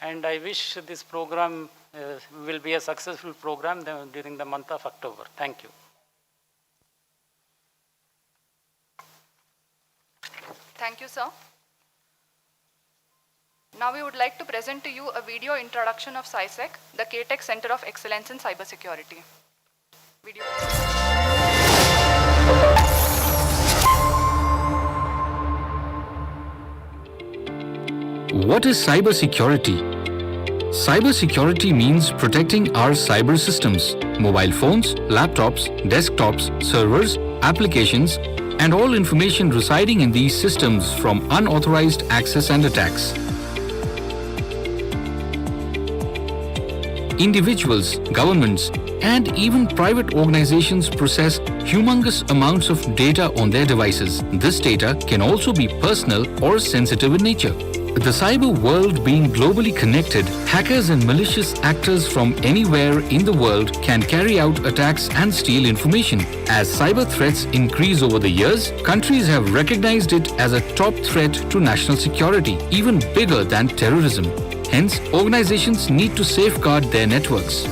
and I wish this program will be a successful program during the month of October. Thank you. Thank you, sir. Now we would like to present to you a video introduction of SciSec, the KTech Center of Excellence in Cybersecurity. Video. What is cybersecurity? Cybersecurity means protecting our cyber systems, mobile phones, laptops, desktops, servers, applications, and all information residing in these systems from unauthorized access and attacks. Individuals, governments, and even private organizations process humongous amounts of data on their devices. This data can also be personal or sensitive in nature. The cyber world being globally connected, hackers and malicious actors from anywhere in the world can carry out attacks and steal information. As cyber threats increase over the years, countries have recognized it as a top threat to national security, even bigger than terrorism. Hence, organizations need to safeguard their networks.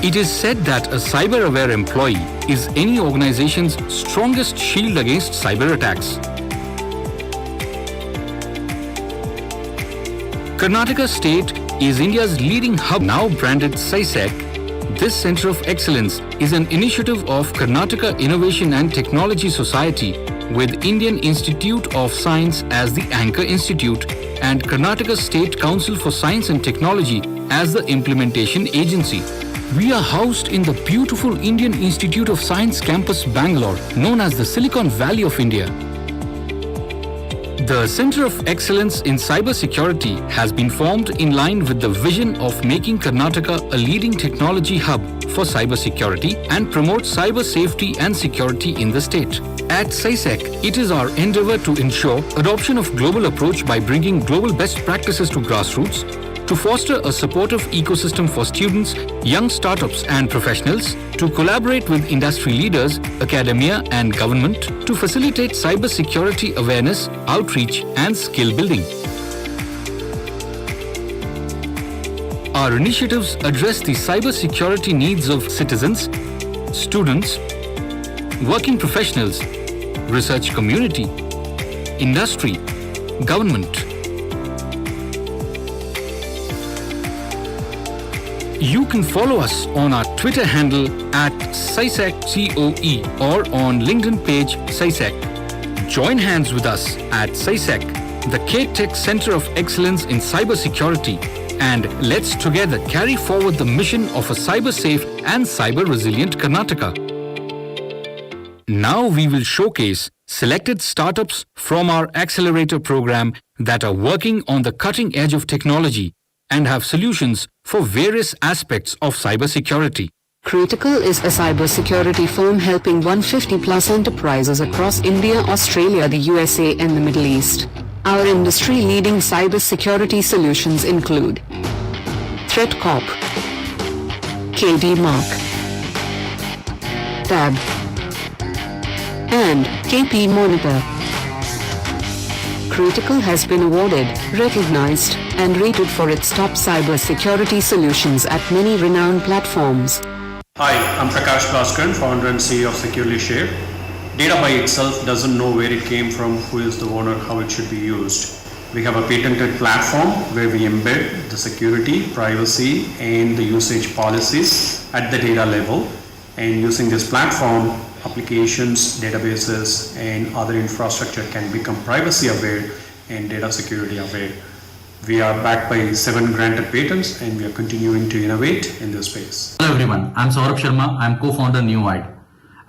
It is said that a cyber-aware employee is any organization's strongest shield against cyber attacks. Karnataka State is India's leading hub, now branded SciSec. This Center of Excellence is an initiative of Karnataka Innovation and Technology Society with Indian Institute of Science as the anchor institute and Karnataka State Council for Science and Technology as the implementation agency. We are housed in the beautiful Indian Institute of Science campus, Bangalore, known as the Silicon Valley of India. The Center of Excellence in Cybersecurity has been formed in line with the vision of making Karnataka a leading technology hub for cybersecurity and promote cyber safety and security in the state. At SciSec, it is our endeavor to ensure adoption of global approach by bringing global best practices to grassroots, to foster a supportive ecosystem for students, young startups and professionals, to collaborate with industry leaders, academia and government, to facilitate cybersecurity awareness, outreach and skill building. Our initiatives address the cybersecurity needs of citizens, students, working professionals, research community, industry, government. You can follow us on our Twitter handle at SciSecCoe or on LinkedIn page SciSec. Join hands with us at SciSec, the KTech Center of Excellence in Cybersecurity, and let's together carry forward the mission of a cyber-safe and cyber-resilient Karnataka. Now we will showcase selected startups from our accelerator program that are working on the cutting edge of technology and have solutions for various aspects of cybersecurity. Critical is a cybersecurity firm helping 150 plus enterprises across India, Australia, the USA and the Middle East. Our industry-leading cybersecurity solutions include Threat Corp, KD Mark, Tab, and KP Monitor. Critical has been awarded, recognized, and rated for its top cybersecurity solutions at many renowned platforms. Hi, I'm Prakash Bhaskaran, founder and CEO of Securely Shared. Data by itself doesn't know where it came from, who is the owner, how it should be used. We have a patented platform where we embed the security, privacy, and the usage policies at the data level. And using this platform, applications, databases, and other infrastructure can become privacy aware and data security aware. We are backed by 7 granted patents and we are continuing to innovate in this space. Hello everyone, I'm Saurabh Sharma. I'm co-founder NewWide.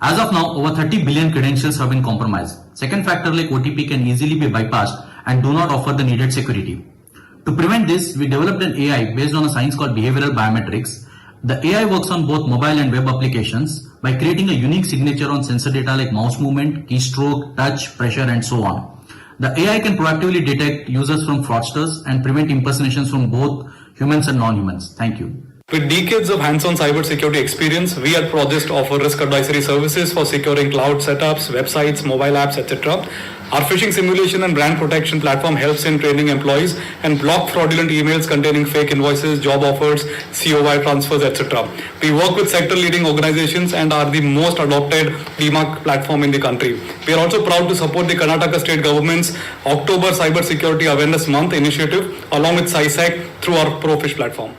As of now, over 30 billion credentials have been compromised. Second factor like OTP can easily be bypassed and do not offer the needed security. To prevent this, we developed an AI based on a science called behavioral biometrics. The AI works on both mobile and web applications by creating a unique signature on sensor data like mouse movement, keystroke, touch, pressure, and so on. The AI can proactively detect users from fraudsters and prevent impersonations from both humans and non-humans. Thank you. With decades of hands-on cybersecurity experience, we at Progist offer risk advisory services for securing cloud setups, websites, mobile apps, etc. Our phishing simulation and brand protection platform helps in training employees and block fraudulent emails containing fake invoices, job offers, COI transfers, etc. We work with sector-leading organizations and are the most adopted DMARC platform in the country. We are also proud to support the Karnataka State Government's October Cybersecurity Awareness Month initiative along with SciSec through our ProFish platform.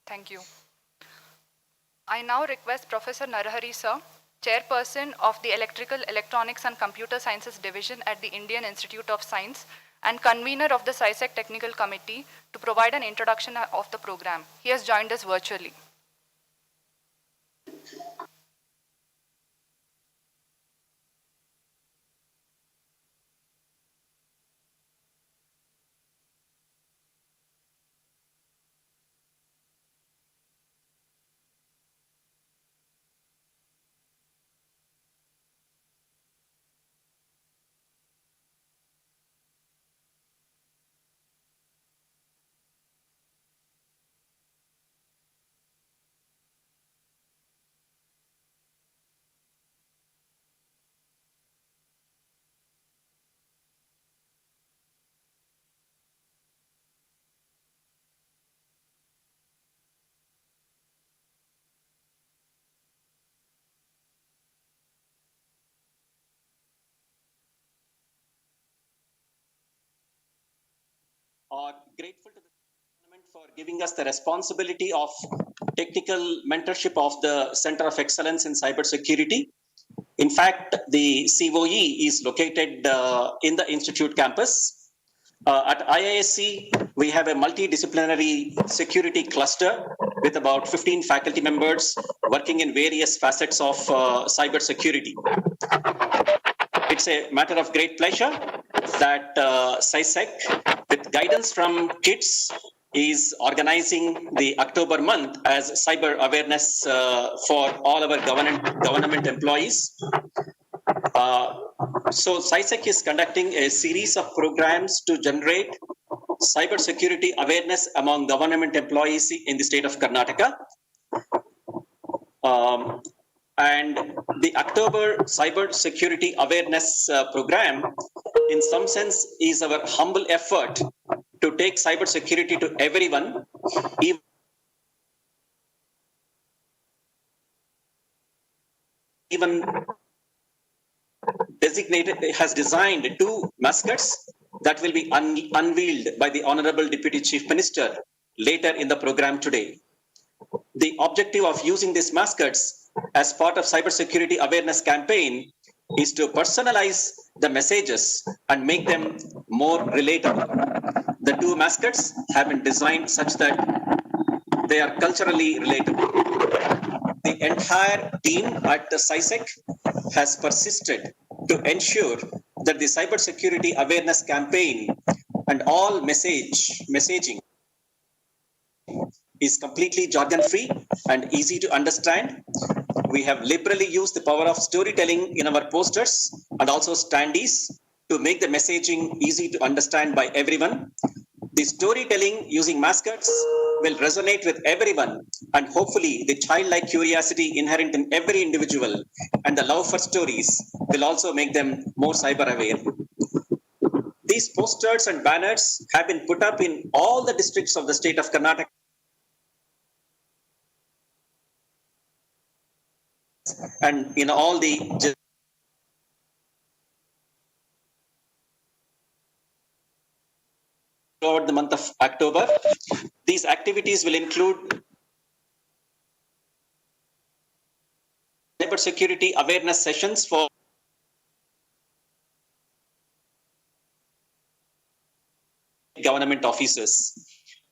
Thank you. I now request Professor Narahari Sir, Chairperson of the Electrical, Electronics and Computer Sciences Division at the Indian Institute of Science and convener of the SciSec Technical Committee, to provide an introduction of the program. He has joined us virtually. Are grateful to the government for giving us the responsibility of technical mentorship of the Center of Excellence in Cybersecurity. In fact, the COE is located in the Institute campus. At IISc, we have a multidisciplinary security cluster with about 15 faculty members working in various facets of cybersecurity. It's a matter of great pleasure that SciSec, with guidance from KIDS, is organizing the October month as cyber awareness for all our government employees. So SciSec is conducting a series of programs to generate cybersecurity awareness among government employees in the state of Karnataka. And the October Cyber Security Awareness Program, in some sense, is our humble effort to take cybersecurity to everyone, even has designed 2 mascots that will be unveiled by the Honorable Deputy Chief Minister later in the program today. The objective of using these mascots as part of cybersecurity awareness campaign is to personalize the messages and make them more relatable. The 2 mascots have been designed such that they are culturally relatable. The entire team at the SciSec has persisted to ensure that the cybersecurity awareness campaign and all messaging is completely jargon-free and easy to understand. We have liberally used the power of storytelling in our posters and also standees to make the messaging easy to understand by everyone. The storytelling using mascots will resonate with everyone, and hopefully the childlike curiosity inherent in every individual and the love for stories will also make them more cyber aware. These posters and banners have been put up in all the districts of the state of Karnataka and in all the throughout the month of October. These activities will include cybersecurity awareness sessions for government officers.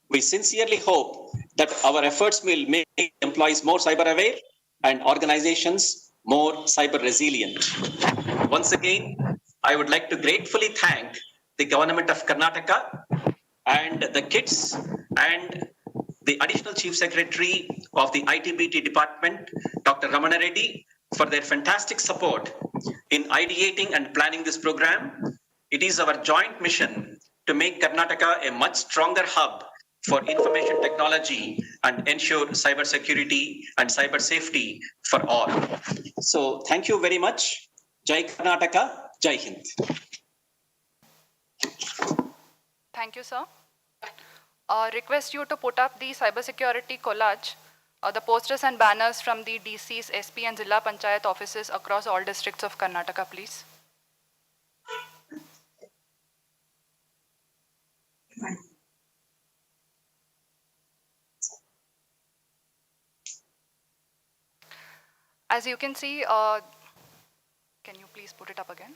We sincerely hope that our efforts will make employees more cyber aware and organizations more cyber resilient. Once again, I would like to gratefully thank the government of Karnataka and the KIDS and the Additional Chief Secretary of the ITBT Department, Dr. Ramana Reddy, for their fantastic support In ideating and planning this program, it is our joint mission to make Karnataka a much stronger hub for information technology and ensure cybersecurity and cyber safety for all. So thank you very much. Jai Karnataka, Jai Hind. Thank you, sir. Request you to put up the cybersecurity collage, the posters and banners from the DCs, SP and Zilla Panchayat offices across all districts of Karnataka, please. As you can see, can you please put it up again?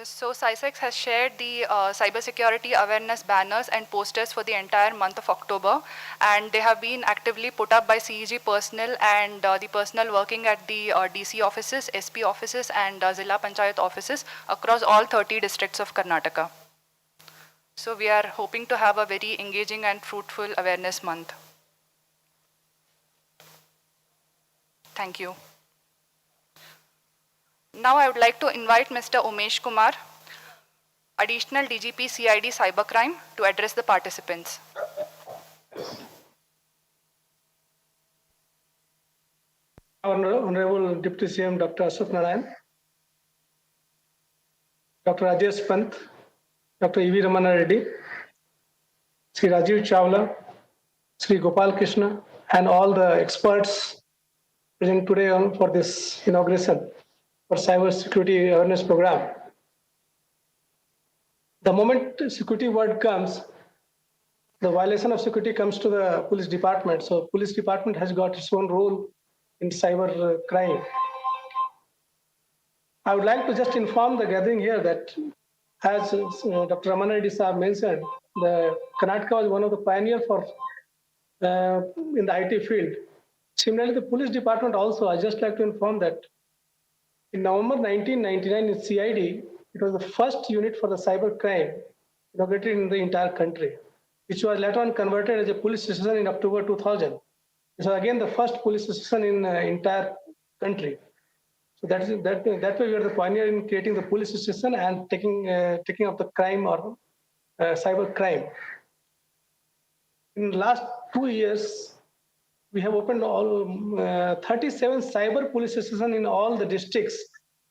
So CISEX has shared the cybersecurity awareness banners and posters for the entire month of October, and they have been actively put up by CEG personnel and the personnel working at the DC offices, SP offices and Zilla Panchayat offices across all 30 districts of Karnataka. So we are hoping to have a very engaging and fruitful awareness month. Thank you. Now I would like to invite Mr. Umesh Kumar, Additional DGP CID Cybercrime, to address the participants. Honorable Deputy CM Dr. Ashok Narayan, Dr. Rajesh Pant, Dr. E.V. Ramana Reddy, Sri Rajiv Chawla, Sri Gopal Krishna, and all the experts present today for this inauguration for cyber security awareness program. The moment security word comes, the violation of security comes to the police department. So police department has got its own role in cyber crime. I would like to just inform the gathering here that, as Dr. Ramana Reddy Saab mentioned, the Karnataka was one of the pioneers for in the IT field. Similarly, the police department also, I just like to inform that in November 1999 in CID, it was the first unit for the cyber crime inaugurated in the entire country, which was later on converted as a police station in October 2000. It was again the first police station in the entire country. So that way we are the pioneer in creating the police station and taking up the crime or cyber crime. In the last 2 years, we have opened all 37 cyber police stations in all the districts.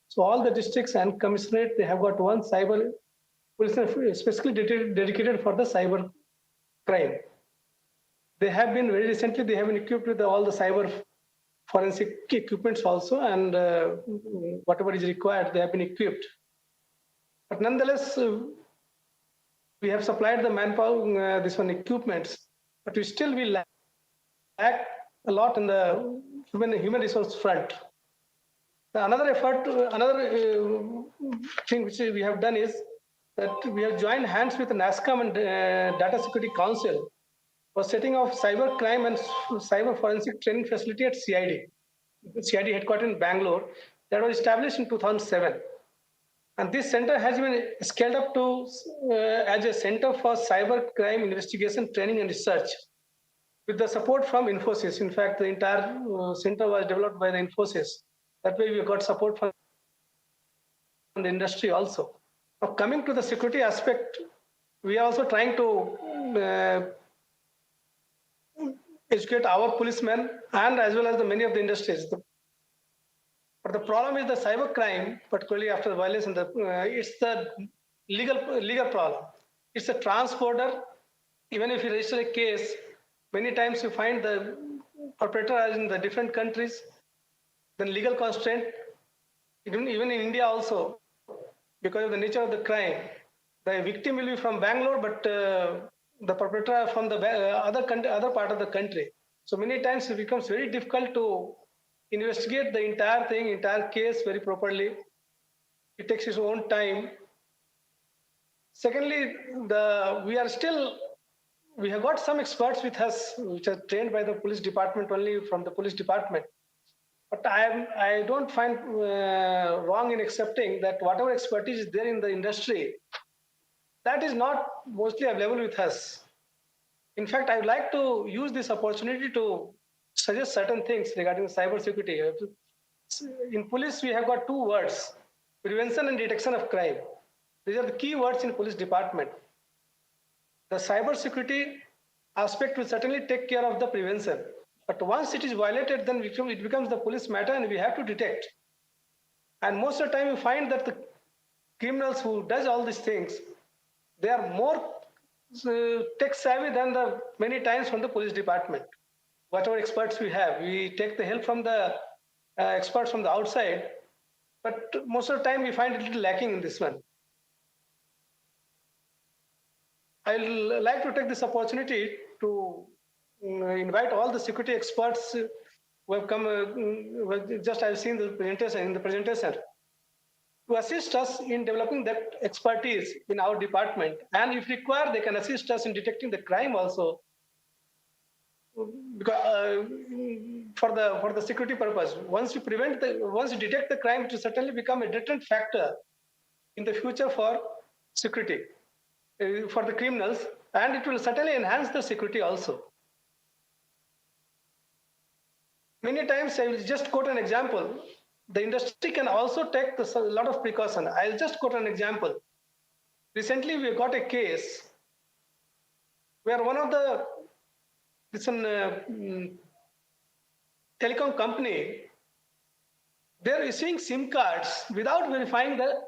So all the districts and commissionerate, they have got one cyber police station specifically dedicated for the cyber crime. They have been very recently, they have been equipped with all the cyber forensic equipments also, and whatever is required, they have been equipped. But nonetheless, we have supplied the manpower, this one equipments, but we lack a lot in the human resource front. Another thing which we have done is that we have joined hands with the NASCOM and Data Security Council for setting of cyber crime and cyber forensic training facility at CID. The CID headquarters in Bangalore, that was established in 2007. And this center has been scaled up to as a center for cyber crime investigation, training and research, with the support from Infosys. In fact, the entire center was developed by the Infosys. That way we got support from the industry also. Now, coming to the security aspect, we are also trying to educate our policemen and as well as many of the industries. But the problem is the cyber crime, particularly after the violence, and it's the legal problem. It's a transborder. Even if you register a case, many times you find the perpetrator is in the different countries. Then legal constraint, even in India also, because of the nature of the crime, the victim will be from Bangalore, but the perpetrator from the other part of the country. So many times it becomes very difficult to investigate the entire case very properly. It takes its own time. Secondly, we have got some experts with us, which are trained by the police department, only from the police department. But I don't find wrong in accepting that whatever expertise is there in the industry, that is not mostly available with us. In fact, I would like to use this opportunity to suggest certain things regarding cyber security. In police, we have got two words: prevention and detection of crime. These are the key words in police department. The cyber security aspect will certainly take care of the prevention. But once it is violated, then it becomes the police matter and we have to detect. And most of the time you find that the criminals who does all these things, they are more tech savvy than the many times from the police department. Whatever experts we have, we take the help from the experts from the outside, but most of the time we find it a little lacking in this one. I'll like to take this opportunity to invite all the security experts who have come, just I've seen the presentation, to assist us in developing that expertise in our department. And if required, they can assist us in detecting the crime also, because, for the security purpose. Once you detect the crime, it will certainly become a deterrent factor in the future for security, for the criminals, and it will certainly enhance the security also. Many times, I will just quote an example. The industry can also take a lot of precaution. I'll just quote an example. Recently, we got a case where one of the telecom company, they're issuing SIM cards without verifying the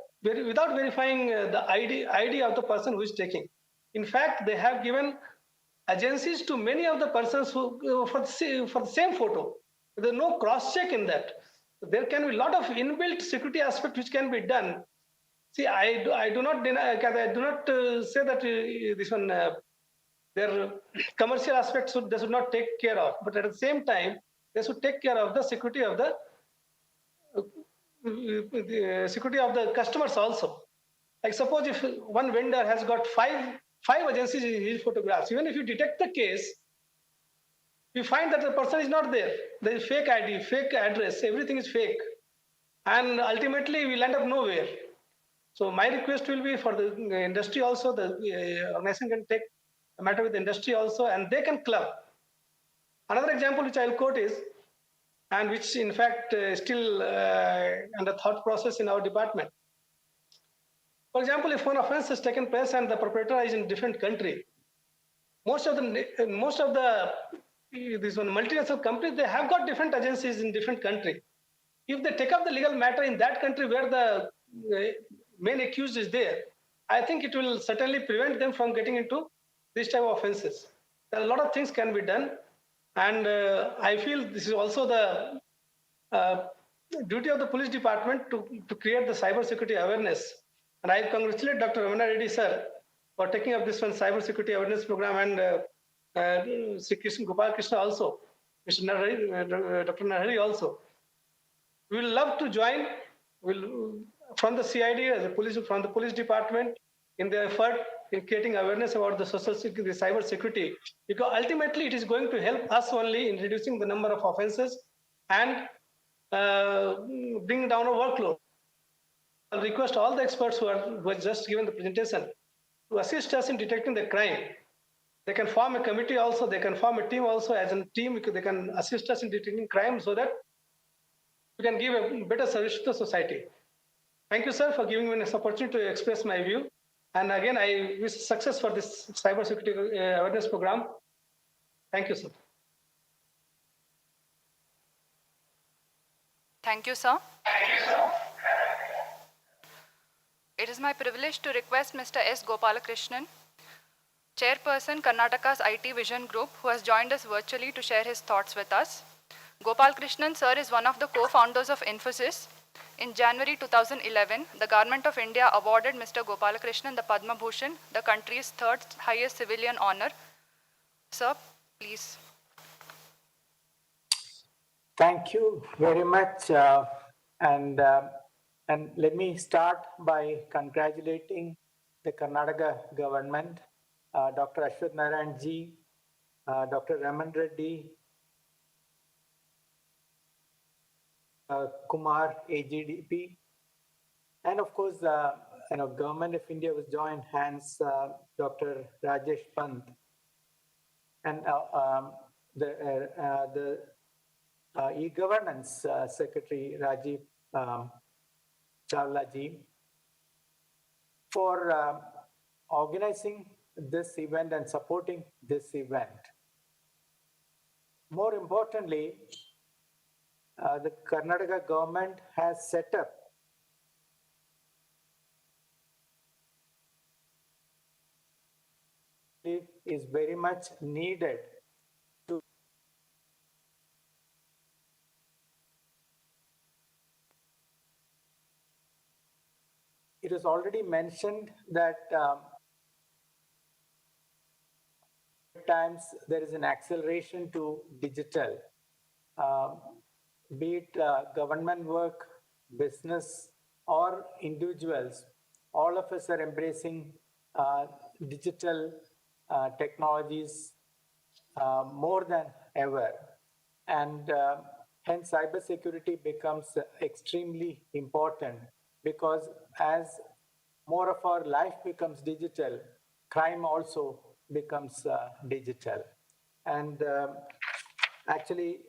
ID of the person who is taking. In fact, they have given agencies to many of the persons who for the same photo. There's no cross check in that. There can be a lot of inbuilt security aspect which can be done. See, I do not deny, I do not say that this one their commercial aspects they should not take care of, but at the same time they should take care of the security of the customers also. Like suppose if one vendor has got five agencies in his photographs, even if you detect the case, you find that the person is not there. There is fake ID, fake address, everything is fake. And ultimately we'll end up nowhere. So my request will be for the industry also, the organization can take a matter with the industry also, and they can club. Another example which I'll quote is, and which in fact still under thought process in our department. For example, if one offense has taken place and the perpetrator is in different country, most of the these one multinational companies, they have got different agencies in different country. If they take up the legal matter in that country where the main accused is there, I think it will certainly prevent them from getting into this type of offenses. There are a lot of things can be done, and I feel this is also the duty of the police department to create the cyber security awareness. And I congratulate Dr. Ramana Reddy sir for taking up this one cyber security awareness program, and Sri Krishna Gopal Krishna also, Mr. Narahari, Dr. Narahari also. We will love to join from the CID, from the police department in the effort in creating awareness about the social security, the cyber security, because ultimately it is going to help us only in reducing the number of offenses and bring down our workload. I'll request all the experts who are just given the presentation to assist us in detecting the crime. They can form a committee also, they can form a team also. As a team, they can assist us in detecting crime so that we can give a better service to the society. Thank you, sir, for giving me this opportunity to express my view. And again, I wish success for this cyber security awareness program. Thank you, sir. Thank you, sir. It is my privilege to request Mr. S. Gopalakrishnan, Chairperson, Karnataka's IT Vision Group, who has joined us virtually to share his thoughts with us. Gopalakrishnan, sir, is one of the co-founders of Infosys. In January 2011, the Government of India awarded Mr. Gopalakrishnan the Padma Bhushan, the country's third highest civilian honor. Sir, please. Thank you very much. And let me start by congratulating the Karnataka government, Dr. Ashwath Narayan ji, Dr. Raman Reddy, Kumar, AGDP, and of course, Government of India was joined hands, Dr. Rajesh Pant, and the e-governance Secretary Rajiv Chawla ji for organizing this event and supporting this event. More importantly, the Karnataka government has set up it is very much needed to it is already mentioned that times there is an acceleration to digital, be it government work, business, or individuals. All of us are embracing digital technologies more than ever. And hence cybersecurity becomes extremely important because as more of our life becomes digital, crime also becomes digital. And actually,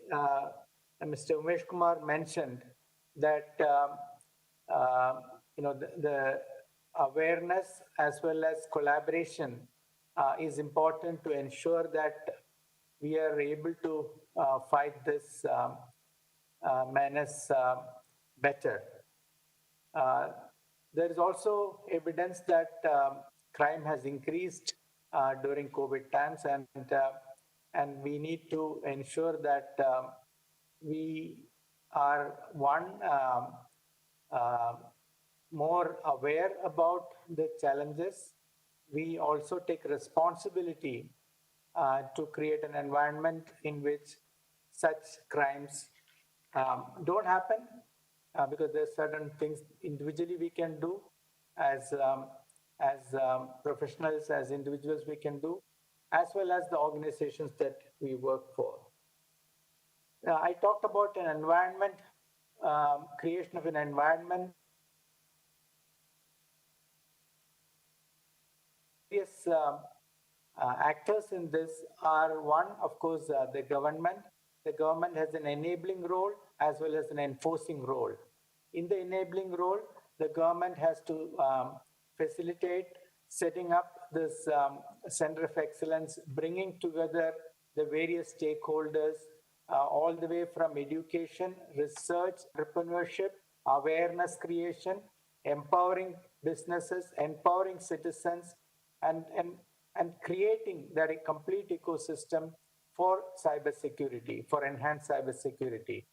Mr. Umesh Kumar mentioned that the awareness as well as collaboration is important to ensure that we are able to fight this menace better. There is also evidence that crime has increased during COVID times, and we need to ensure that we are more aware about the challenges. We also take responsibility to create an environment in which such crimes don't happen because there's certain things individually we can do as professionals, as individuals we can do, as well as the organizations that we work for. I talked about an environment, creation of an environment. Various actors in this are one, of course, the government. The government has an enabling role as well as an enforcing role. In the enabling role, the government has to facilitate setting up this Center of Excellence, bringing together the various stakeholders, all the way from education, research, entrepreneurship, awareness creation, empowering businesses, empowering citizens, and creating that a complete ecosystem for cybersecurity, for enhanced cybersecurity.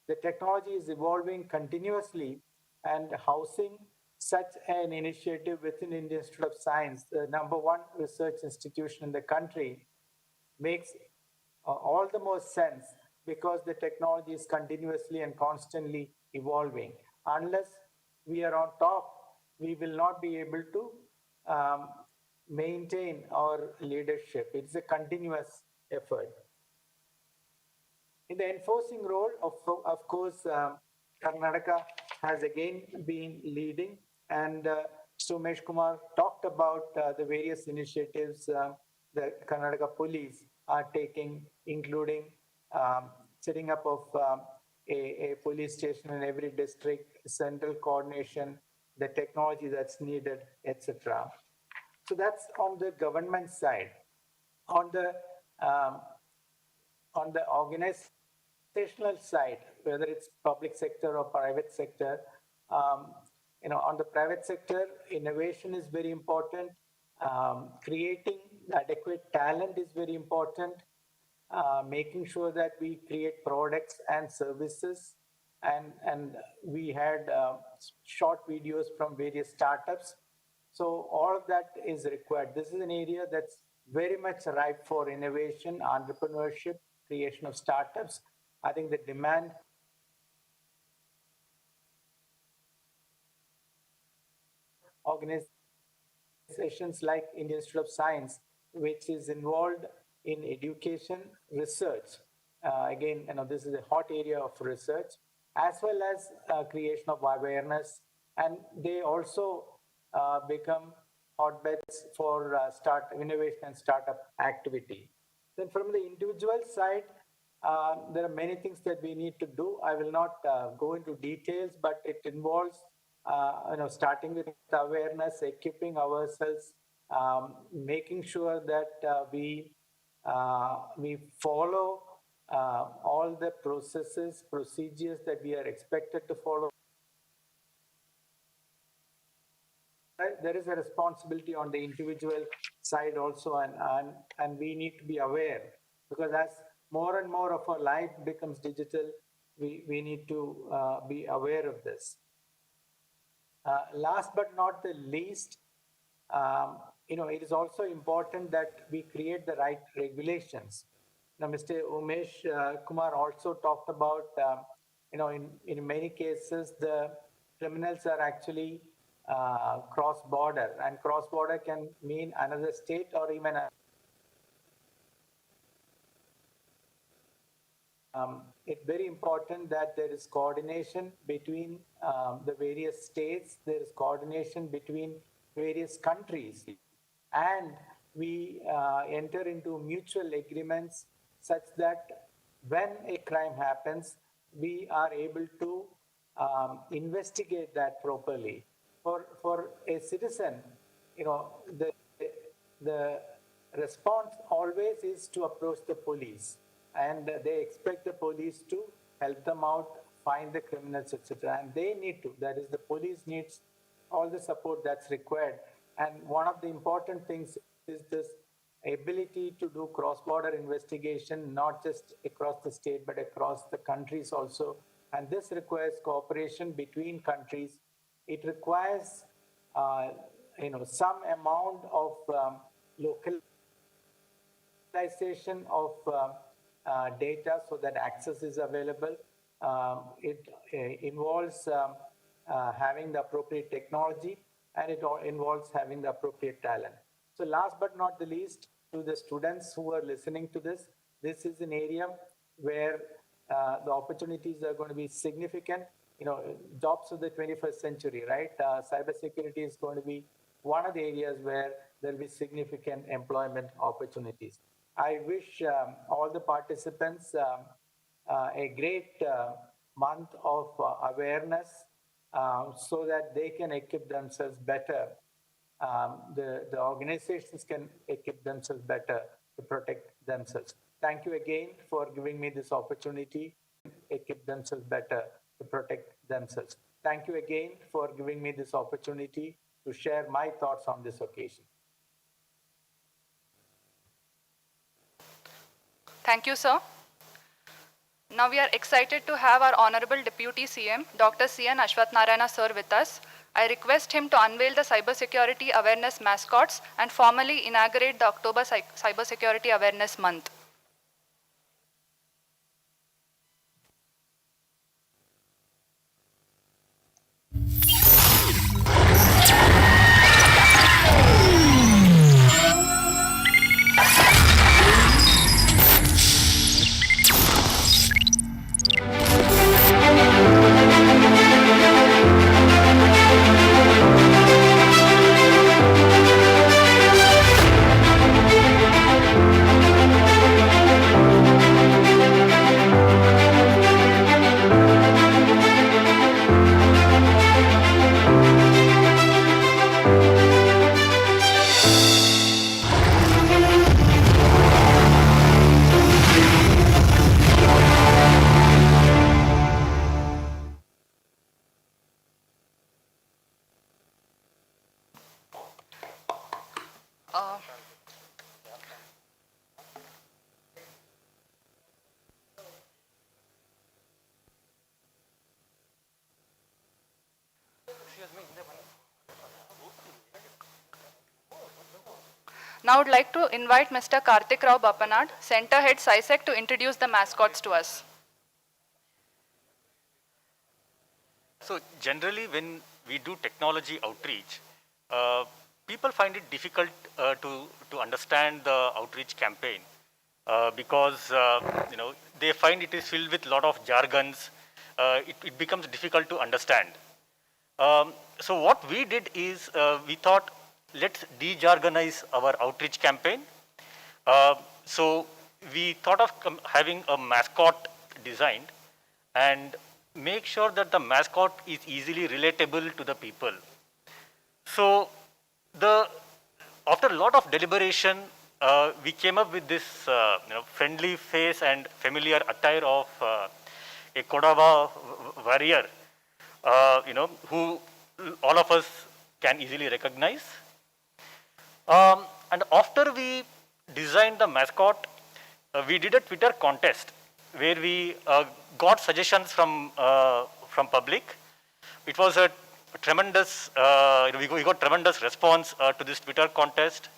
The technology is evolving continuously, and housing such an initiative within Indian Institute of Science, the #1 research institution in the country, makes all the more sense because the technology is continuously and constantly evolving. Unless we are on top, we will not be able to maintain our leadership. It's a continuous effort. In the enforcing role, of course, Karnataka has again been leading, and Sumesh Kumar talked about the various initiatives the Karnataka police are taking, including setting up of a police station in every district, central coordination, the technology that's needed, etc. So that's on the government side. On the organizational side, whether it's public sector or private sector, on the private sector, innovation is very important. Creating adequate talent is very important. Making sure that we create products and services, and we had short videos from various startups. So all of that is required. This is an area that's very much ripe for innovation, entrepreneurship, creation of startups. I think the demand organizations like Indian Institute of Science, which is involved in education, research. Again, this is a hot area of research, as well as creation of awareness. And they also become hotbeds for innovation and startup activity. Then from the individual side, There are many things that we need to do. I will not go into details, but it involves, starting with awareness, equipping ourselves, making sure that we follow all the processes, procedures that we are expected to follow. There is a responsibility on the individual side also, and we need to be aware, because as more and more of our life becomes digital, we need to be aware of this. Last but not the least, it is also important that we create the right regulations. Now, Mr. Umesh Kumar also talked about, in many cases, the criminals are actually cross-border, and cross-border can mean another state or even it's very important that there is coordination between the various states, there is coordination between various countries, and we enter into mutual agreements such that when a crime happens, we are able to investigate that properly. For a citizen, the response always is to approach the police, and they expect the police to help them out, find the criminals, etc. And they need to, that is, the police needs all the support that's required. And one of the important things is this ability to do cross-border investigation, not just across the state, but across the countries also. And this requires cooperation between countries. It requires, some amount of localization of data so that access is available. It involves having the appropriate technology, and it involves having the appropriate talent. So last but not the least, to the students who are listening to this, this is an area where the opportunities are going to be significant. Jobs of the 21st century, right? Cybersecurity is going to be one of the areas where there will be significant employment opportunities. I wish all the participants a great month of awareness so that they can equip themselves better. The organizations can equip themselves better to protect themselves. Thank you again for giving me this opportunity to equip themselves better to protect themselves. Thank you again for giving me this opportunity to share my thoughts on this occasion. Thank you, sir. Now we are excited to have our Honorable Deputy CM, Dr. C.N. Ashwath Narayana sir with us. I request him to unveil the Cybersecurity Awareness Mascots and formally inaugurate the October Cybersecurity Awareness Month. Now I would like to invite Mr. Karthik Rao Bapanad, Center Head SciSec, to introduce the mascots to us. So generally when we do technology outreach, people find it difficult to understand the outreach campaign because they find it is filled with a lot of jargons. It becomes difficult to understand. So what we did is we thought, let's de-jargonize our outreach campaign. So we thought of having a mascot designed and make sure that the mascot is easily relatable to the people. So after a lot of deliberation, we came up with this friendly face and familiar attire of a Kodava warrior, who all of us can easily recognize. And after we designed the mascot, we did a Twitter contest where we got suggestions from public. It was a tremendous, we got tremendous response to this Twitter contest.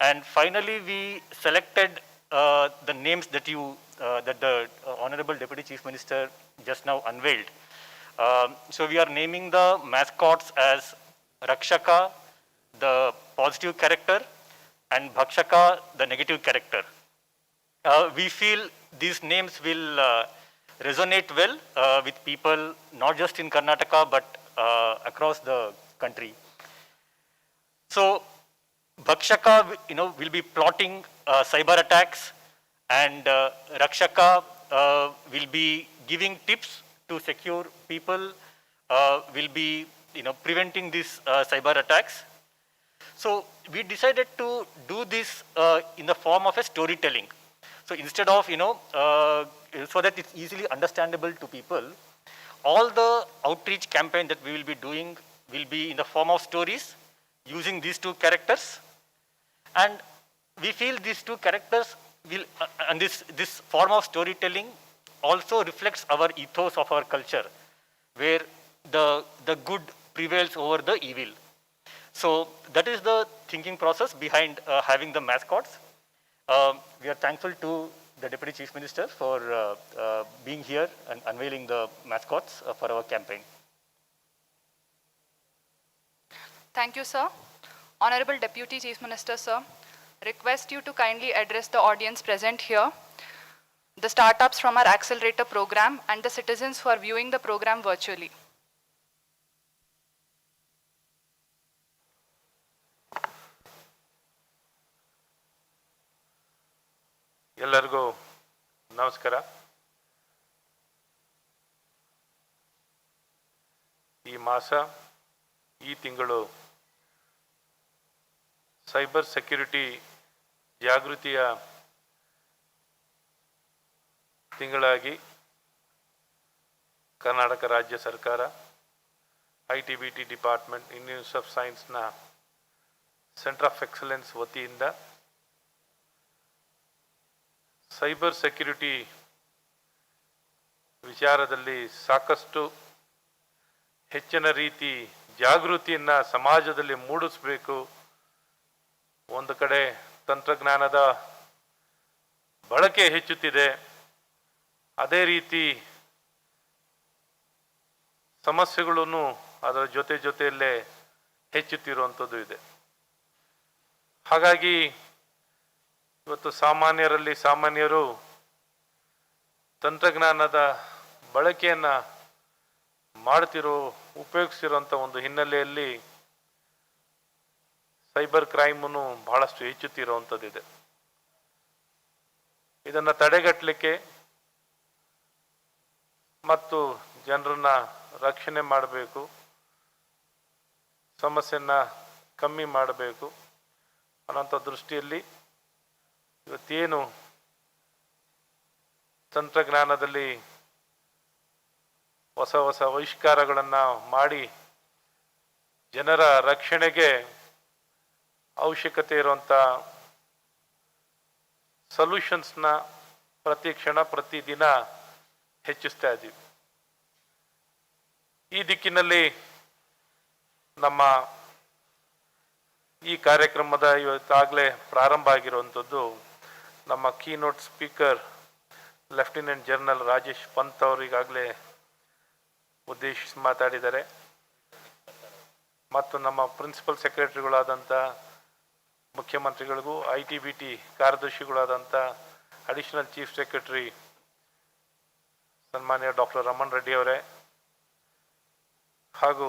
And finally, we selected the names that the Honorable Deputy Chief Minister just now unveiled. So we are naming the mascots as Rakshaka, the positive character, and Bhakshaka, the negative character. We feel these names will resonate well with people, not just in Karnataka, but across the country. So Bhakshaka, will be plotting cyber attacks, and Rakshaka will be giving tips to secure people, will be, preventing these cyber attacks. So we decided to do this in the form of a storytelling. So instead of, so that it's easily understandable to people, all the outreach campaign that we will be doing will be in the form of stories using these two characters. And we feel these two characters will, and this form of storytelling also reflects our ethos of our culture, where the good prevails over the evil. So that is the thinking process behind having the mascots. We are thankful to the Deputy Chief Minister for being here and unveiling the mascots for our campaign. Thank you, sir. Honorable Deputy Chief Minister, sir, request you to kindly address the audience present here, the startups from our accelerator program, and the citizens who are viewing the program virtually. ಎಲ್ಲರಿಗೂ ನಮಸ್ಕಾರ. ಈ ಮಾಸ, ಈ ತಿಂಗಳು cyber security ಜಾಗೃತಿಯ ತಿಂಗಳಾಗಿ ಕರ್ನಾಟಕ ರಾಜ್ಯ ಸರ್ಕಾರ, ITBT ಡಿಪಾರ್ಟ್ಮೆಂಟ್, ಇನ್ಸ್ಟಿಟ್ಯೂಟ್ ಆಫ್ ಸೈನ್ಸ್ನ ಸೆಂಟರ್ ಆಫ್ ಎಕ್ಸಲೆನ್ಸ್ ವತಿಯಿಂದ ಸೈಬರ್ ಸೆಕ್ಯುರಿಟಿ ವಿಚಾರದಲ್ಲಿ ಸಾಕಷ್ಟು ಹೆಚ್ಚಿನ ರೀತಿ ಜಾಗೃತಿಯನ್ನು ಸಮಾಜದಲ್ಲಿ ಮೂಡಿಸಬೇಕು. ಒಂದು ಕಡೆ ತಂತ್ರಜ್ಞಾನದ ಬಳಕೆ ಹೆಚ್ಚುತ್ತಿದೆ, ಅದೇ ರೀತಿ ಸಮಸ್ಯೆಗಳನ್ನು ಅದರ ಜೊತೆಯಲ್ಲೇ ಹೆಚ್ಚುತ್ತಿರುವಂಥದ್ದು ಇದೆ. ಹಾಗಾಗಿ ಇವತ್ತು ಸಾಮಾನ್ಯರು ತಂತ್ರಜ್ಞಾನದ ಬಳಕೆಯನ್ನು ಉಪಯೋಗಿಸ್ತಿರುವಂಥ ಒಂದು ಹಿನ್ನೆಲೆಯಲ್ಲಿ ಸೈಬರ್ ಕ್ರೈಮನ್ನು ಬಹಳಷ್ಟು ಹೆಚ್ಚುತ್ತಿರುವಂಥದ್ದಿದೆ. ಇದನ್ನು ತಡೆಗಟ್ಟಲಿಕ್ಕೆ ಮತ್ತು ಜನರನ್ನ ರಕ್ಷಣೆ ಮಾಡಬೇಕು, ಸಮಸ್ಯೆಯನ್ನು ಕಮ್ಮಿ ಮಾಡಬೇಕು ಅನ್ನೋಂಥ ದೃಷ್ಟಿಯಲ್ಲಿ ಇವತ್ತೇನು ತಂತ್ರಜ್ಞಾನದಲ್ಲಿ ಹೊಸ ಆವಿಷ್ಕಾರಗಳನ್ನು ಮಾಡಿ ಜನರ ರಕ್ಷಣೆಗೆ ಅವಶ್ಯಕತೆ ಇರುವಂಥ ಸೊಲ್ಯೂಷನ್ಸ್ನ ಪ್ರತಿ ಕ್ಷಣ ಪ್ರತಿದಿನ ಹೆಚ್ಚಿಸ್ತಾ ಇದ್ದೀವಿ. ಈ ದಿಕ್ಕಿನಲ್ಲಿ ನಮ್ಮ ಈ ಕಾರ್ಯಕ್ರಮದ ಇವತ್ತಾಗಲೇ ಪ್ರಾರಂಭ ಆಗಿರುವಂಥದ್ದು ನಮ್ಮ keynote speaker lieutenant general Rajesh Pant ಅವರಿಗಾಗಲೇ ಉದ್ದೇಶಿಸಿ ಮಾತಾಡಿದ್ದಾರೆ. ಮತ್ತು ನಮ್ಮ ಪ್ರಿನ್ಸಿಪಲ್ ಸೆಕ್ರೆಟರಿಗಳಾದಂಥ ಮುಖ್ಯಮಂತ್ರಿಗಳಿಗೂ, ITBT ಕಾರ್ಯದರ್ಶಿಗಳಾದಂಥ ಅಡಿಷನಲ್ ಚೀಫ್ ಸೆಕ್ರೆಟರಿ ಸನ್ಮಾನ್ಯ ಡಾಕ್ಟರ್ ರಮಣ್ ರೆಡ್ಡಿ ಅವರೇ, ಹಾಗೂ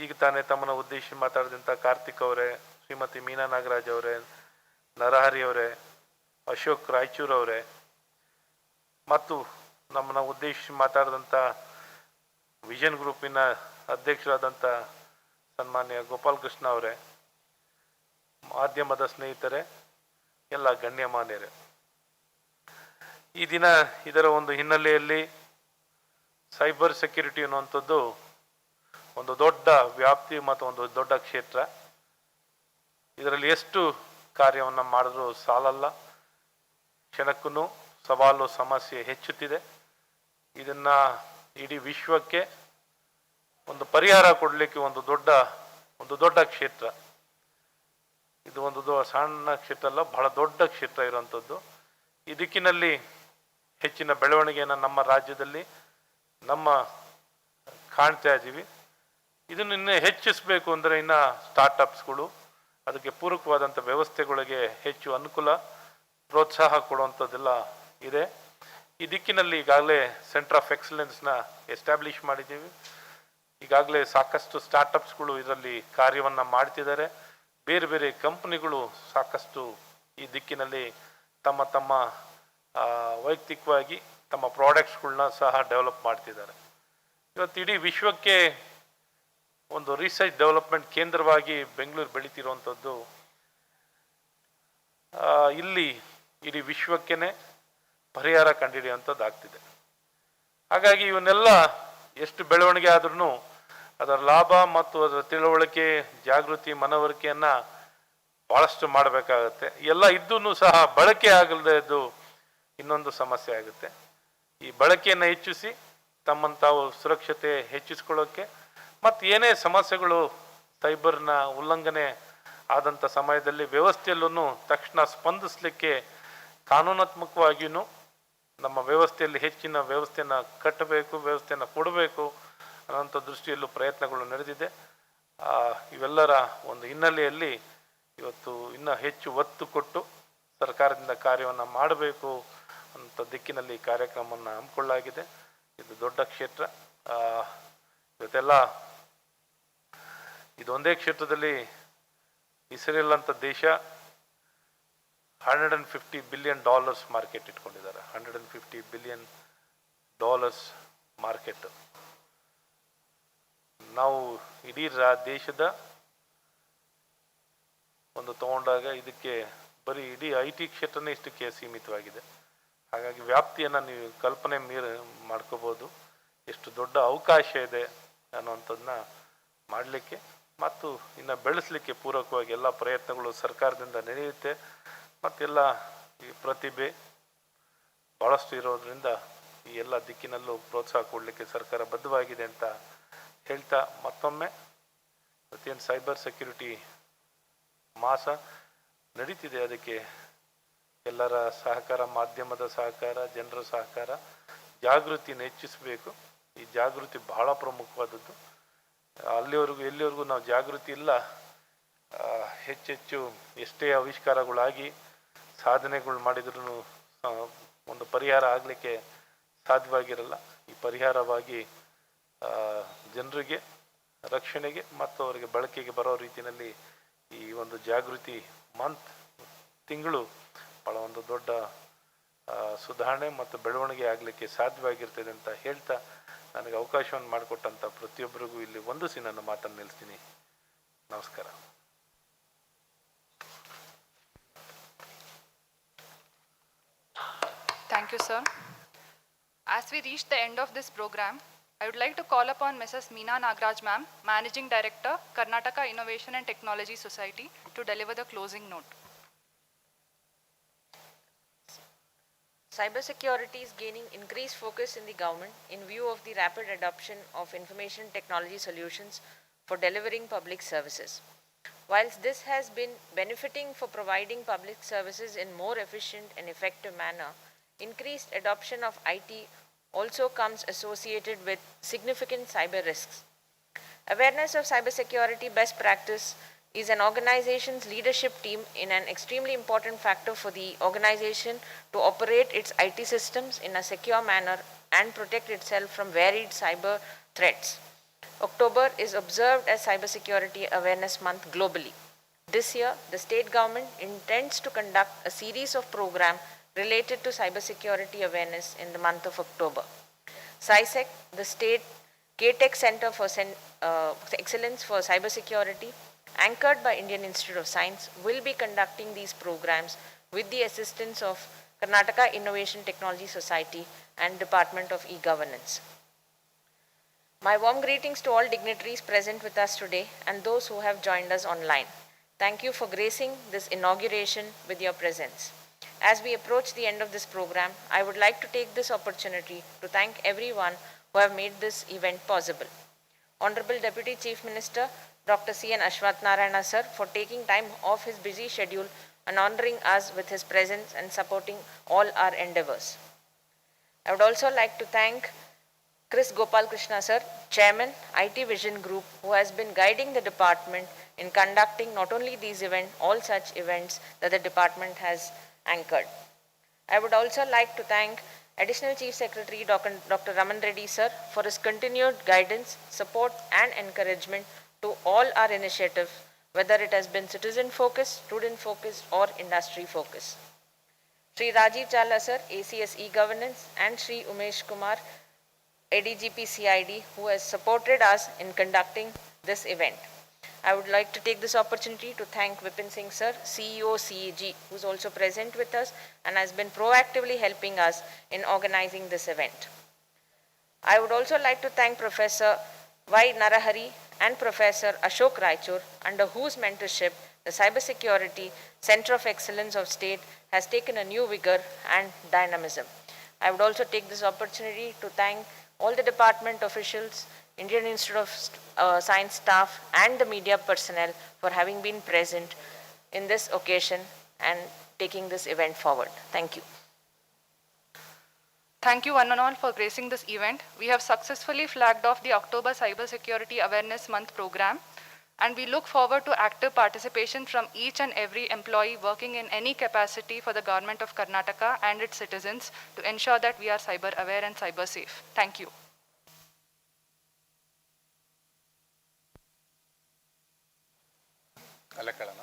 ಈಗ ತಾನೇ ತಮ್ಮನ್ನು ಉದ್ದೇಶಿಸಿ ಮಾತಾಡಿದಂಥ ಕಾರ್ತಿಕ್ ಅವರೇ, ಶ್ರೀಮತಿ ಮೀನಾ ನಾಗರಾಜ್ ಅವರೇ, ನರಹರಿ ಅವರೇ, ಅಶೋಕ್ ರಾಯಚೂರ್ ಅವರೇ ಮತ್ತು ನಮ್ಮನ್ನ ಉದ್ದೇಶಿಸಿ ಮಾತಾಡಿದಂಥ ವಿಷನ್ ಗ್ರೂಪಿನ ಅಧ್ಯಕ್ಷರಾದಂಥ ಸನ್ಮಾನ್ಯ ಗೋಪಾಲ್ ಕೃಷ್ಣ ಅವರೇ, ಮಾಧ್ಯಮದ ಸ್ನೇಹಿತರೆ, ಎಲ್ಲ ಗಣ್ಯಮಾನ್ಯರೇ, ಈ ದಿನ ಇದರ ಒಂದು ಹಿನ್ನೆಲೆಯಲ್ಲಿ ಸೈಬರ್ ಸೆಕ್ಯೂರಿಟಿ ಅನ್ನುವಂಥದ್ದು ಒಂದು ದೊಡ್ಡ ವ್ಯಾಪ್ತಿ ಮತ್ತು ಒಂದು ದೊಡ್ಡ ಕ್ಷೇತ್ರ. ಇದರಲ್ಲಿ ಎಷ್ಟು ಕಾರ್ಯವನ್ನು ಮಾಡಿದ್ರೂ ಸಾಲಲ್ಲ. ಕ್ಷಣಕ್ಕೂ ಸವಾಲು ಸಮಸ್ಯೆ ಹೆಚ್ಚುತ್ತಿದೆ. ಇದನ್ನ ಇಡೀ ವಿಶ್ವಕ್ಕೆ ಒಂದು ಪರಿಹಾರ ಕೊಡಲಿಕ್ಕೆ ಒಂದು ದೊಡ್ಡ ಕ್ಷೇತ್ರ ಇದು. ಒಂದು ಸಣ್ಣ ಕ್ಷೇತ್ರ ಅಲ್ಲ, ಬಹಳ ದೊಡ್ಡ ಕ್ಷೇತ್ರ ಇರುವಂಥದ್ದು. ಈ ದಿಕ್ಕಿನಲ್ಲಿ ಹೆಚ್ಚಿನ ಬೆಳವಣಿಗೆಯನ್ನು ನಮ್ಮ ರಾಜ್ಯದಲ್ಲಿ ನಮ್ಮ ಕಾಣ್ತಾ ಇದ್ದೀವಿ. ಇದನ್ನು ಇನ್ನೂ ಹೆಚ್ಚಿಸಬೇಕು ಅಂದರೆ ಇನ್ನು ಸ್ಟಾರ್ಟಪ್ಸ್ಗಳು, ಅದಕ್ಕೆ ಪೂರಕವಾದಂಥ ವ್ಯವಸ್ಥೆಗಳಿಗೆ ಹೆಚ್ಚು ಅನುಕೂಲ, ಪ್ರೋತ್ಸಾಹ ಕೊಡುವಂಥದ್ದೆಲ್ಲ ಇದೆ. ಈ ದಿಕ್ಕಿನಲ್ಲಿ ಈಗಾಗಲೇ ಸೆಂಟರ್ ಆಫ್ ಎಕ್ಸಲೆನ್ಸ್ನ ಎಸ್ಟಾಬ್ಲಿಷ್ ಮಾಡಿದ್ದೀವಿ. ಈಗಾಗಲೇ ಸಾಕಷ್ಟು ಸ್ಟಾರ್ಟಪ್ಸ್ಗಳು ಇದರಲ್ಲಿ ಕಾರ್ಯವನ್ನು ಮಾಡ್ತಿದ್ದಾರೆ. ಬೇರೆ ಬೇರೆ ಕಂಪ್ನಿಗಳು ಸಾಕಷ್ಟು ಈ ದಿಕ್ಕಿನಲ್ಲಿ ತಮ್ಮ ವೈಯಕ್ತಿಕವಾಗಿ ತಮ್ಮ ಪ್ರಾಡಕ್ಟ್ಸ್ಗಳನ್ನ ಸಹ ಡೆವಲಪ್ ಮಾಡ್ತಿದ್ದಾರೆ. ಇವತ್ತು ಇಡೀ ವಿಶ್ವಕ್ಕೆ ಒಂದು ರಿಸರ್ಚ್ ಡೆವಲಪ್ಮೆಂಟ್ ಕೇಂದ್ರವಾಗಿ ಬೆಂಗಳೂರು ಬೆಳೀತಿರುವಂಥದ್ದು. ಇಲ್ಲಿ ಇಡೀ ವಿಶ್ವಕ್ಕೇನೆ ಪರಿಹಾರ ಕಂಡುಹಿಡಿಯುವಂಥದ್ದು ಆಗ್ತಿದೆ. ಹಾಗಾಗಿ ಇವನ್ನೆಲ್ಲ ಎಷ್ಟು ಬೆಳವಣಿಗೆ ಆದ್ರೂ ಅದರ ಲಾಭ ಮತ್ತು ಅದರ ತಿಳುವಳಿಕೆ, ಜಾಗೃತಿ, ಮನವರಿಕೆಯನ್ನು ಭಾಳಷ್ಟು ಮಾಡಬೇಕಾಗತ್ತೆ. ಎಲ್ಲ ಇದ್ದೂ ಸಹ ಬಳಕೆ ಆಗಲ್ಲದೆ ಇದ್ದು ಇನ್ನೊಂದು ಸಮಸ್ಯೆ ಆಗುತ್ತೆ. ಈ ಬಳಕೆಯನ್ನು ಹೆಚ್ಚಿಸಿ ತಮ್ಮನ್ನು ತಾವು ಸುರಕ್ಷತೆ ಹೆಚ್ಚಿಸ್ಕೊಳ್ಳೋಕ್ಕೆ ಮತ್ತು ಏನೇ ಸಮಸ್ಯೆಗಳು ಸೈಬರ್ನ ಉಲ್ಲಂಘನೆ ಆದಂಥ ಸಮಯದಲ್ಲಿ ವ್ಯವಸ್ಥೆಯಲ್ಲೂ ತಕ್ಷಣ ಸ್ಪಂದಿಸಲಿಕ್ಕೆ ಕಾನೂನಾತ್ಮಕವಾಗಿಯೂ ನಮ್ಮ ವ್ಯವಸ್ಥೆಯಲ್ಲಿ ಹೆಚ್ಚಿನ ವ್ಯವಸ್ಥೆಯನ್ನು ಕಟ್ಟಬೇಕು, ವ್ಯವಸ್ಥೆಯನ್ನು ಕೊಡಬೇಕು ಅನ್ನೋಂಥ ದೃಷ್ಟಿಯಲ್ಲೂ ಪ್ರಯತ್ನಗಳು ನಡೆದಿದೆ. ಇವೆಲ್ಲರ ಒಂದು ಹಿನ್ನೆಲೆಯಲ್ಲಿ ಇವತ್ತು ಇನ್ನೂ ಹೆಚ್ಚು ಒತ್ತು ಕೊಟ್ಟು ಸರ್ಕಾರದಿಂದ ಕಾರ್ಯವನ್ನು ಮಾಡಬೇಕು ಅಂತ ದಿಕ್ಕಿನಲ್ಲಿ ಕಾರ್ಯಕ್ರಮವನ್ನು ಹಮ್ಮಿಕೊಳ್ಳಲಾಗಿದೆ. ಇದು ದೊಡ್ಡ ಕ್ಷೇತ್ರ. ಇವತ್ತೆಲ್ಲ ಇದೊಂದೇ ಕ್ಷೇತ್ರದಲ್ಲಿ ಇಸ್ರೇಲ್ ಅಂತ ದೇಶ $150 billion ಮಾರ್ಕೆಟ್ ಇಟ್ಕೊಂಡಿದ್ದಾರೆ. $150 billion ಮಾರ್ಕೆಟ್. ನಾವು ಇಡೀ ದೇಶದ ಒಂದು ತಗೊಂಡಾಗ ಇದಕ್ಕೆ ಬರೀ ಇಡೀ IT ಕ್ಷೇತ್ರನೇ ಇಷ್ಟಕ್ಕೆ ಸೀಮಿತವಾಗಿದೆ. ಹಾಗಾಗಿ ವ್ಯಾಪ್ತಿಯನ್ನು ನೀವು ಕಲ್ಪನೆ ಮಾಡ್ಕೋಬೋದು, ಎಷ್ಟು ದೊಡ್ಡ ಅವಕಾಶ ಇದೆ ಅನ್ನುವಂಥದ್ದನ್ನ ಮಾಡಲಿಕ್ಕೆ ಮತ್ತು ಇನ್ನು ಬೆಳೆಸಲಿಕ್ಕೆ ಪೂರಕವಾಗಿ ಎಲ್ಲ ಪ್ರಯತ್ನಗಳು ಸರ್ಕಾರದಿಂದ ನಡೆಯುತ್ತೆ. ಮತ್ತೆಲ್ಲ ಈ ಪ್ರತಿಭೆ ಭಾಳಷ್ಟು ಇರೋದ್ರಿಂದ ಈ ಎಲ್ಲ ದಿಕ್ಕಿನಲ್ಲೂ ಪ್ರೋತ್ಸಾಹ ಕೊಡಲಿಕ್ಕೆ ಸರ್ಕಾರ ಬದ್ಧವಾಗಿದೆ ಅಂತ ಹೇಳ್ತಾ, ಮತ್ತೊಮ್ಮೆ ಇವತ್ತೇನು ಸೈಬರ್ ಸೆಕ್ಯೂರಿಟಿ ಮಾಸ ನಡೀತಿದೆ, ಅದಕ್ಕೆ ಎಲ್ಲರ ಸಹಕಾರ, ಮಾಧ್ಯಮದ ಸಹಕಾರ, ಜನರ ಸಹಕಾರ, ಜಾಗೃತಿನ ಹೆಚ್ಚಿಸಬೇಕು. ಈ ಜಾಗೃತಿ ಬಹಳ ಪ್ರಮುಖವಾದದ್ದು. ಎಲ್ಲಿವರೆಗೂ ನಾವು ಜಾಗೃತಿ ಇಲ್ಲ, ಹೆಚ್ಚೆಚ್ಚು ಎಷ್ಟೇ ಆವಿಷ್ಕಾರಗಳಾಗಿ ಸಾಧನೆಗಳು ಮಾಡಿದ್ರೂ ಒಂದು ಪರಿಹಾರ ಆಗಲಿಕ್ಕೆ ಸಾಧ್ಯವಾಗಿರಲ್ಲ. ಈ ಪರಿಹಾರವಾಗಿ ಜನರಿಗೆ ರಕ್ಷಣೆಗೆ ಮತ್ತು ಅವರಿಗೆ ಬಳಕೆಗೆ ಬರೋ ರೀತಿಯಲ್ಲಿ ಈ ಒಂದು ಜಾಗೃತಿ ತಿಂಗಳು ಭಾಳ ಒಂದು ದೊಡ್ಡ ಸುಧಾರಣೆ ಮತ್ತು ಬೆಳವಣಿಗೆ ಆಗಲಿಕ್ಕೆ ಸಾಧ್ಯವಾಗಿರ್ತದೆ ಅಂತ ಹೇಳ್ತಾ, ನನಗೆ ಅವಕಾಶವನ್ನು ಮಾಡಿಕೊಟ್ಟಂಥ ಪ್ರತಿಯೊಬ್ಬರಿಗೂ ಇಲ್ಲಿ ವಂದಿಸಿ ನನ್ನ ಮಾತನ್ನು ನಿಲ್ಲಿಸ್ತೀನಿ. ನಮಸ್ಕಾರ. Thank you, sir. As we reach the end of this program, I would like to call upon Mrs. Meena Nagraj ma'am, Managing Director, Karnataka Innovation and Technology Society, to deliver the closing note. Cybersecurity is gaining increased focus in the government in view of the rapid adoption of information technology solutions for delivering public services. Whilst this has been benefiting for providing public services in more efficient and effective manner, increased adoption of IT also comes associated with significant cyber risks. Awareness of cybersecurity best practice is an organization's leadership team in an extremely important factor for the organization to operate its IT systems in a secure manner and protect itself from varied cyber threats. October is observed as Cybersecurity Awareness Month globally. This year, the state government intends to conduct a series of programs related to cybersecurity awareness in the month of October. SciSec, the state K-Tech Center for Excellence for Cybersecurity, anchored by Indian Institute of Science, will be conducting these programs with the assistance of Karnataka Innovation Technology Society and Department of E-Governance. My warm greetings to all dignitaries present with us today and those who have joined us online. Thank you for gracing this inauguration with your presence. As we approach the end of this program, I would like to take this opportunity to thank everyone who have made this event possible. Honorable Deputy Chief Minister, Dr. C.N. Ashwath Narayana sir, for taking time off his busy schedule and honoring us with his presence and supporting all our endeavors. I would also like to thank Chris Gopal Krishna sir, Chairman, IT Vision Group, who has been guiding the department in conducting not only these events, all such events that the department has anchored. I would also like to thank Additional Chief Secretary Dr. Raman Reddy sir for his continued guidance, support and encouragement to all our initiatives, whether it has been citizen focused, student focused or industry focused. Sri Rajiv Challa sir, ACS E-Governance, and Sri Umesh Kumar, ADGP CID, who has supported us in conducting this event. I would like to take this opportunity to thank Vipin Singh sir, CEO CEG, who is also present with us and has been proactively helping us in organizing this event. I would also like to thank Professor Y. Narahari and Professor Ashok Raichur, under whose mentorship the Cybersecurity Center of Excellence of State has taken a new vigor and dynamism. I would also take this opportunity to thank all the department officials, Indian Institute of Science staff and the media personnel for having been present in this occasion and taking this event forward. Thank you. Thank you one and all for gracing this event. We have successfully flagged off the October Cybersecurity Awareness Month program, and we look forward to active participation from each and every employee working in any capacity for the government of Karnataka and its citizens to ensure that we are cyber aware and cyber safe. Thank you. Alakalana.